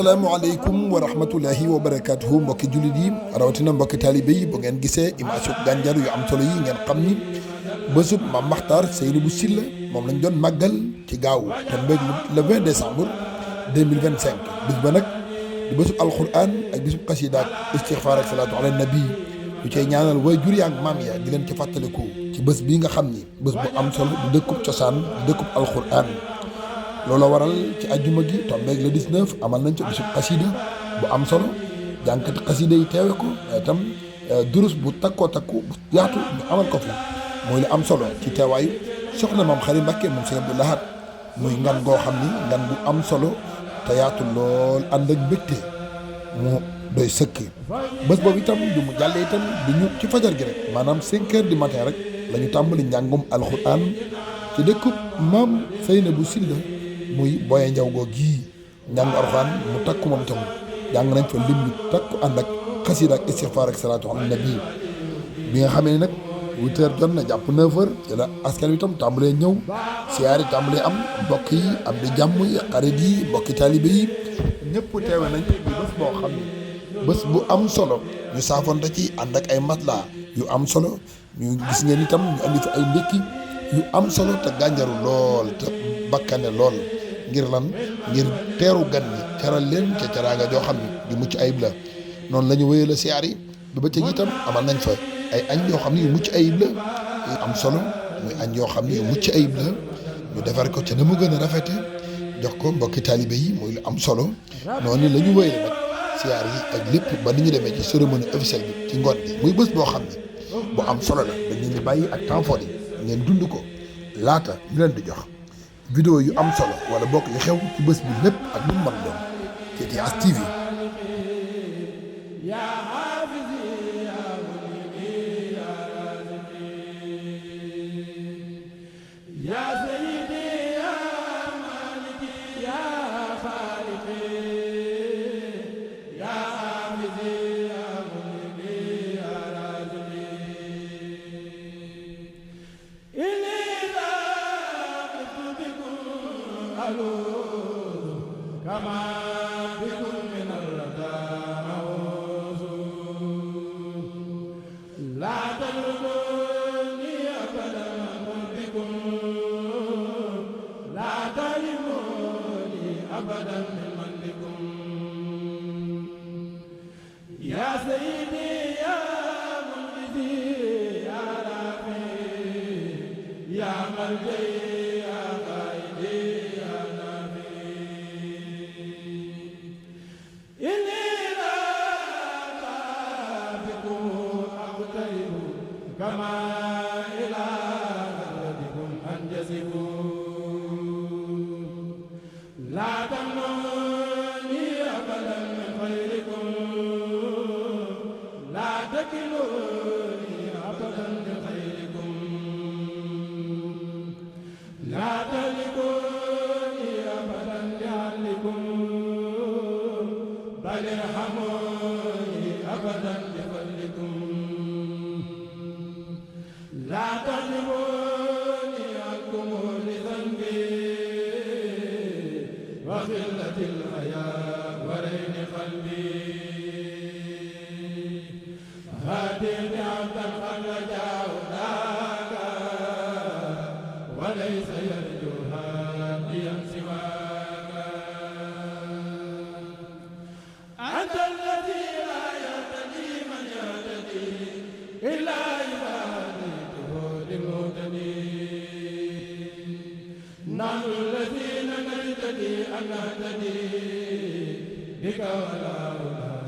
asalaamaaleykum wa rahmatullahi wa barakaatuhu mbokki jullit yi rawatina mbokki taalibe yi bu ngeen gisee image yu gànjar yu am solo yi ngeen xam ni bésub Mame Makhtar Seynabou Sylla moom lañ doon màggal ci gaaw tombeeg le 20 décembre 2025 bis ba nag di bésub alquran ak bésub xasida ak istixfaar ak salaatu ala nabi ñu cay ñaanal way jur yaa ak maam ya di leen ci fàttaliku ci bés bii nga xam ni bés bu am solo di dëkkub cosaan di dëkkub alquran loolu waral ci ajjuma gi tombeeg le 19 amal nañ ci bisub xasida bu am solo jànkati xasida yi teewe ko itam durus bu takkoo takku bu yaatu ñu amal ko fi mooy lu am solo ci teewaayu soxna Maam Xari Mbàkke moom Sëñ Abdou Lahad muy ngan goo xam ni ngan bu am solo te yaatu lool ànd ak mbégte mu doy sëkk bés boobu itam du mu jàllee itam du ñu ci fajar gi rek maanaam 5 heures du matin rek la ñu tàmbali njàngum alxuraan ci dëkkub Maam Seynabou Sylla muy Boye Njaw goo gii njàng alxuraan mu takku moom itam jàng nañ fa lim ñu takku ànd ak xasida ak istixfaar ak salaatu ala nabi bi nga xamee ni nag 8 heures jot na jàpp 9 heures ci la askan wi itam tàmbalee ñëw siyaar yi tàmbalee am mbokk yi am di jàmm yi xarit yi mbokki taalibe yi ñëpp teewe nañ bi bés boo xam ne bés bu am solo ñu saafonte ci ànd ak ay matla yu am solo ñu gis ngeen itam ñu andi fi ay ndékki yu am solo te gànjaru lool te bakkane lool ngir lan ngir teeru gan ñi teral leen ca teraanga joo xam ne yu mucc ayib la noonu la ñu wéyee la siyaar yi ba bëccëg itam amal nañ fa ay añ yoo xam ne yu mucc ayib la yu am solo muy añ yoo xam ne yu mucc ayib la ñu defar ko ca na mu gën a rafete jox ko mbokki taalibe yi muy lu am solo noonu la ñu wéyee nag siyaar yi ak lépp ba ni ñu demee ci cérémonie officielle bi ci ngoon gi muy bés boo xam ne bu am solo la dañ leen di bàyyi ak temps fort yi ngeen dund ko laata ñu leen di jox vidéo yu am solo wala bokk li xew ci bés bi lépp ak lu mu mën doon ci Tyas TV. كما بكم من الرداء لا تردوني أبدا بكم لا تلموني أبدا من بكم يا سيدي يا منجدي يا رافي يا ملجئي كما إلى غربكم أنجزبوا لا تمنوني أبدا من خيركم لا تكلوني أبدا من خيركم لا تلقوني أبدا لعلكم بل ارحموني أبدا بفضلكم لا تحجبوني عنكم لذنبي وخلة الحياة ورين قلبي هاتيني عبدا قد رجاه ذاك وليس يرجو هاديا سواك أنت الذي لا يهتدي من يهتدي إلا نحن الذين نهتدي أن نهتدي بك ولا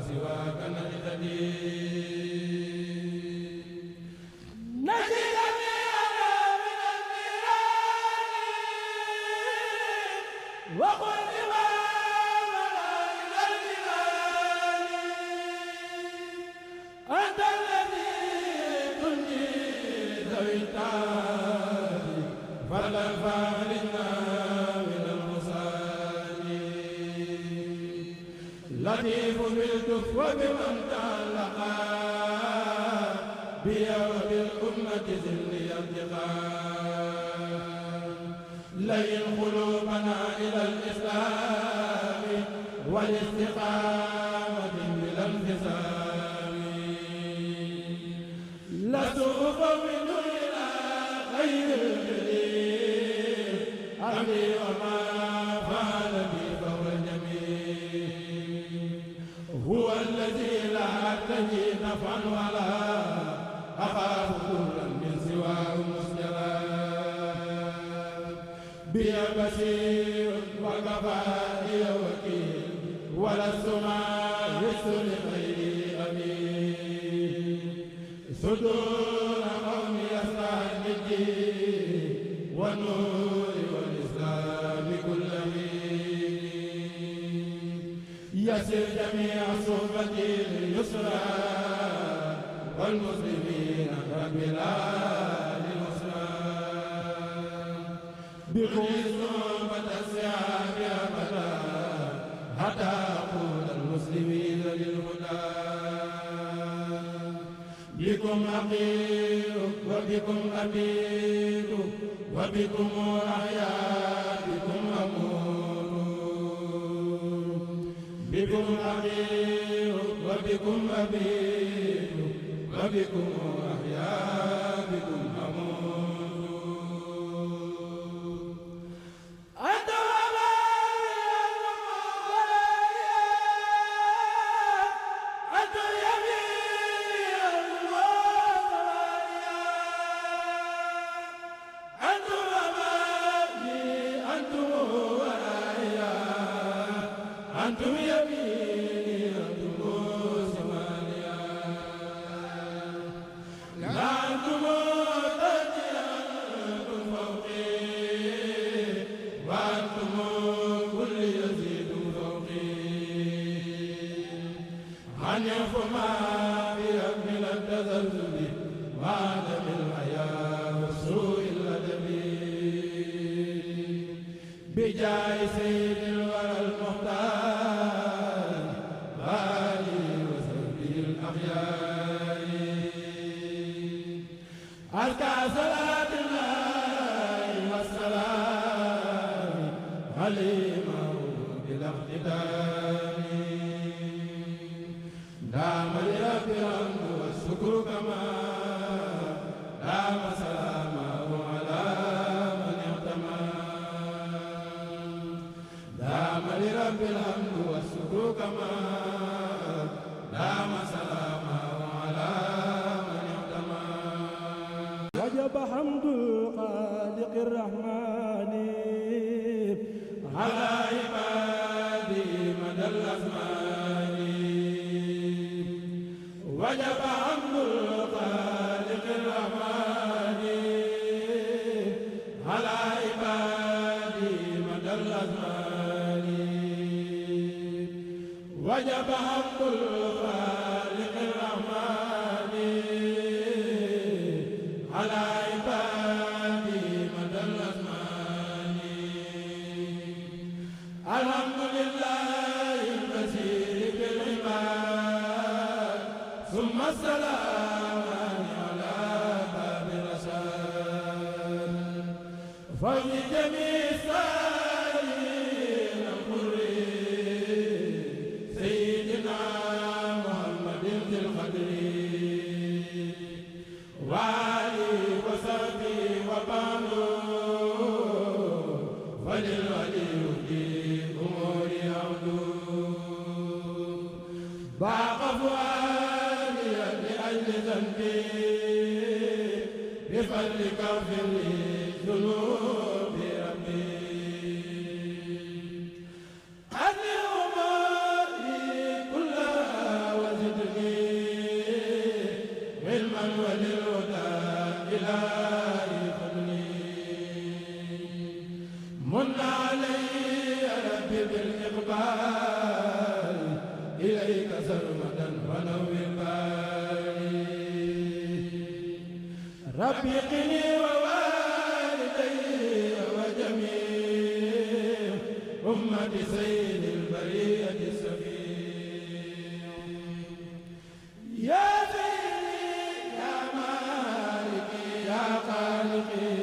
سواك نهتدي نجدني أنا من النيران وقل إمامنا إلى الجنان أنت الذي تنجي ذوي التعب فلا فارنا من المصائب لطيف بالكف وبمن تعلق بيا وبالأمة ذل ارتقاء لين قلوبنا إلى الإسلام والاستقامة بلا انفصام لست أفوض إلى غير الجليل أمري وما فعل بي فهو الجميل هو الذي لا أرتجي نفعا ولا أخاف ضرا من سواه مسجرا بي بصير وكفاني وكيل ولست ماهس لغيري أمين صدور قوم يسعى بالدين والنور والإسلام كل حين يسر جميع صحبتي اليسرى والمسلمين رب العالمين بكم صحبة السعاب أبدا حتى أقول المسلمين للهدى بكم أقيل وبكم أبيد وبكم أحيا بكم أموت بكم أقيل وبكم أبيد وبكم أحيا بكم أموت أنتم يميني أنتم شمالي لا أنتم تحتي أنتم فوقي وأنتم كل يزيد فوقي عن يفما بأكمل التزلزل وعدم الحياة وسوء الأدب بجاه سيد الورى المختار وآله وصحبه الأخيار أزكى صلاة الله والسلام عليه بلا اقتدار دام لرب الحمد والشكر كما دام سلامه على من اعتمى دام لرب الحمد والشكر كما دام سلامه على من اعتمى وجب حمد الخالق الرحمن على عباده مدى الأزمان وجب حمد الخالق الرحمن على عباده مدى الأزمان وجب حمد الخالق الرحمن على عباده مدى الأزمان الحمد لله البصير بالعباد ثم السلام على باب الرشاد فوز جميع السائلين القرين سيدنا محمد ذي القدر وآله وصحبه وبعده فللولي في أمور عبده باق فؤادي لأجل ذنبي بفضلك اغفر لي ذنوبي ربي أهل أموري كلها وزدني علما وللهدى إلهي فضلي من علي ربي بالإقبال إليك سرمدا ونور بالي ربي قني ووالدي وجميع أمة سيد البرية السفيع يا سيدي يا مالكي يا خالقي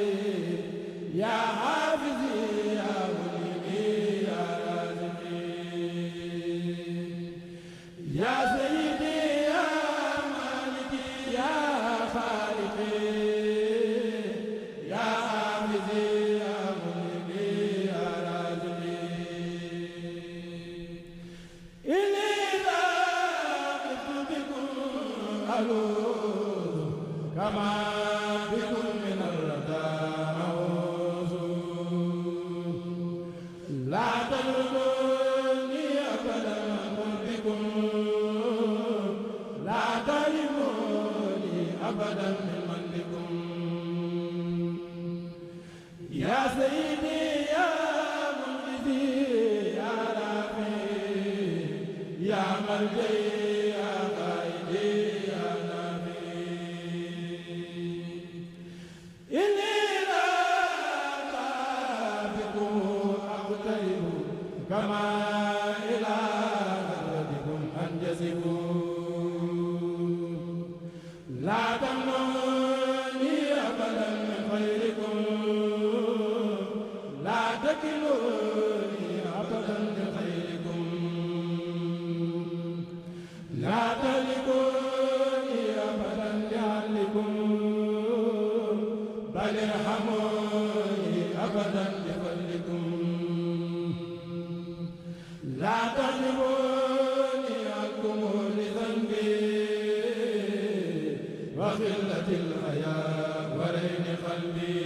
يا حافظي يا مليكي يا رازقي ألوذ كما بكم من الردى أعوذ لا تردوني أبدا قل بكم لا تلموني أبدا من بكم يا سيدي يا منجدي يا رافي يا ملجئي يا قائدي يا نبي إني لا أخافكم أقترب كما إلى غرتكم أنجزكم لا تمنوني أبدا من خيركم لا تكلوني أبدا لخيركم لا تهلكوني أبدا لعلكم بل ارحموني أبدا بفضلكم لا تحجبوني عنكم لذنبي وخلة الحياة ورين قلبي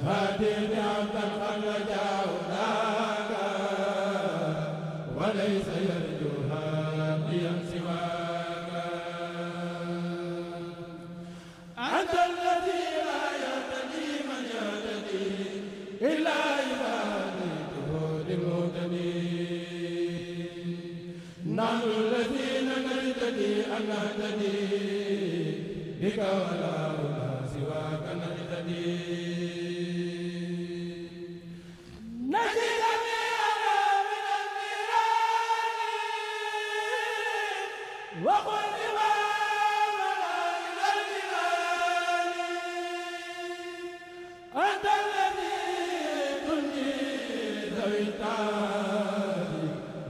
هاتني عبدا قد رجاه ذاك وليس يرجو هاديا سواك أنت الذي لا يهتدي من يهتدي إلا إذا هديته للمهتدين نحن الذين نهتدي أن نهتدي بك ولا سواك نهتدي وقل إمامنا إلى الجنان أنت الذي تنجي ذوي التعب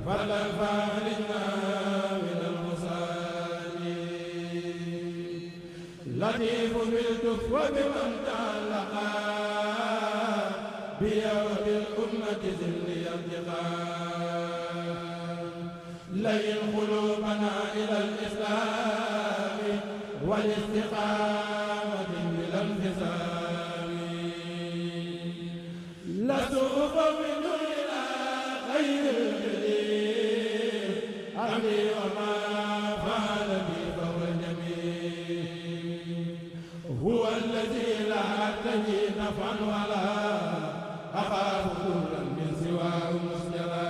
فلا فارجنا من المصائب لطيف بالكف وبمن تعلق بي وبالأمة ذل ارتقاء لين قلوبنا إلى الإسلام والاستقامة بلا انفصام لست أفوض إلى خير الجليل أمري وما فعل بي فهو الجميل هو الذي لا أرتجي نفعا ولا أخاف ضرا من سواه مسجلا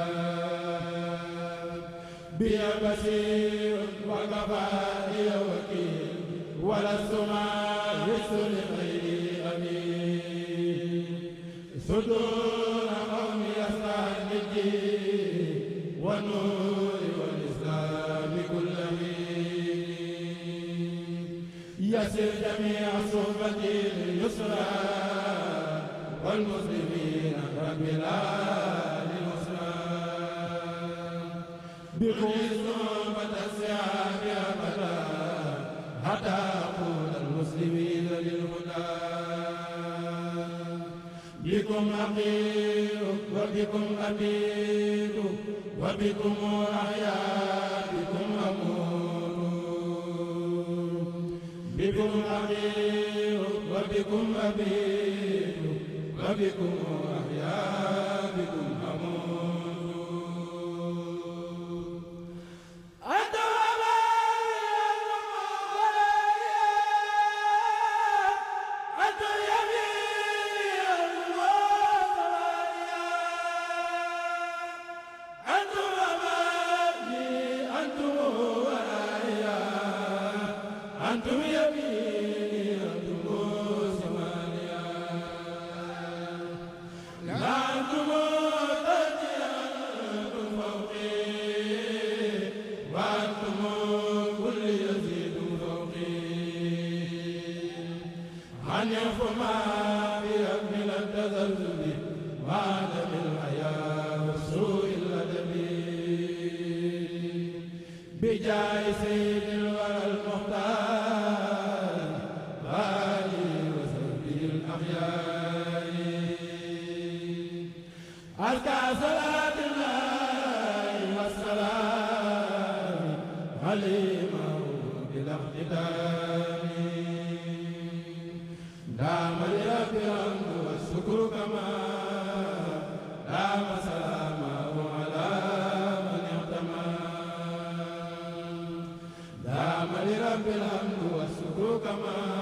بي بصير وكفاني وكيل ولست ماهس لغيري أمين صدور قوم يسعى للدين والنور والإسلام كل حين يسر جميع صحبتي اليسرى والمسلمين رب العالمين بكم صحبة السعاد أبدا حتى أقول المسلمين للهدى بكم أقيل وبكم أبيد وبكم أحيا بكم أموت بكم أقيل وبكم أبيد وبكم أحيا بكم أموت أنتم يميني أنتم شمالي لا أنتم تحتي أنتم فوقي وأنتم كل يزيد فوقي عن يفما بأكمل التزلزل وعدم الحياة وسوء الأدب بجاه سيد الورى المختار غالي وسبي الأخيار أزكى صلاة الله والسلام عليه بالحمد والشكر كما